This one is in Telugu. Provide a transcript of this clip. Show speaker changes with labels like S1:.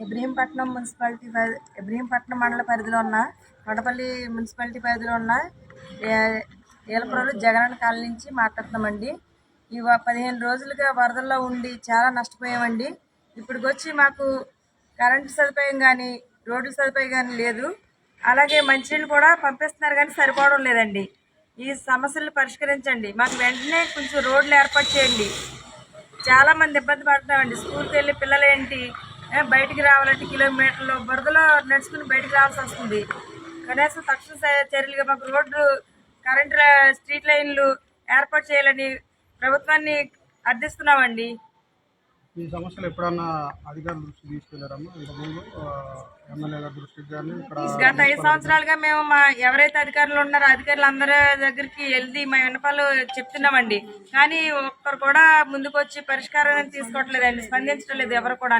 S1: ఇబ్రహీంపట్నం ఇబ్రహీంపట్నం మండల పరిధిలో ఉన్న కొండపల్లి మున్సిపాలిటీ పరిధిలో ఉన్న ఏలపురంలో జగనన్న కాలనీ నుంచి మాట్లాడుతున్నామండి. ఈ 15 రోజులుగా వరదల్లో ఉండి చాలా నష్టపోయామండి. ఇప్పటికొచ్చి మాకు కరెంటు సదుపాయం కానీ రోడ్ల సదుపాయం కానీ లేదు. అలాగే మంచినీళ్ళు కూడా పంపిస్తున్నారు కానీ సరిపోవడం లేదండి. ఈ సమస్యలు పరిష్కరించండి. మాకు వెంటనే కొంచెం రోడ్లు ఏర్పాటు చేయండి. చాలా మంది ఇబ్బంది పడుతున్నామండి. స్కూల్కి వెళ్ళి పిల్లలు ఏంటి బయటికి రావాలంటే కిలోమీటర్లు బురదలో నడుచుకుని బయటికి రావాల్సి వస్తుంది. కనీసం తక్షణ చర్యలుగా మాకు రోడ్లు, కరెంటు, స్ట్రీట్ లైన్లు ఏర్పాటు చేయాలని ప్రభుత్వాన్ని అర్థిస్తున్నామండి.
S2: ఈ సమస్యలు ఎప్పుడన్నా అధికారుల దృష్టికి తీసుకెళ్లారమ్మా? ఇంతకుముందు ఎమ్మెల్యే గారి దృష్టికి కానీ
S1: గత 5 సంవత్సరాలుగా మేము ఎవరైతే అధికారులు ఉన్నారో అధికారులందరి దగ్గరికి వెళ్ళి మా విన్నపాలు చెప్తున్నామండి. కానీ ఒక్కరు కూడా ముందుకు వచ్చి పరిష్కారాన్ని తీసుకోవట్లేదండి, స్పందించడం లేదు ఎవరు కూడా.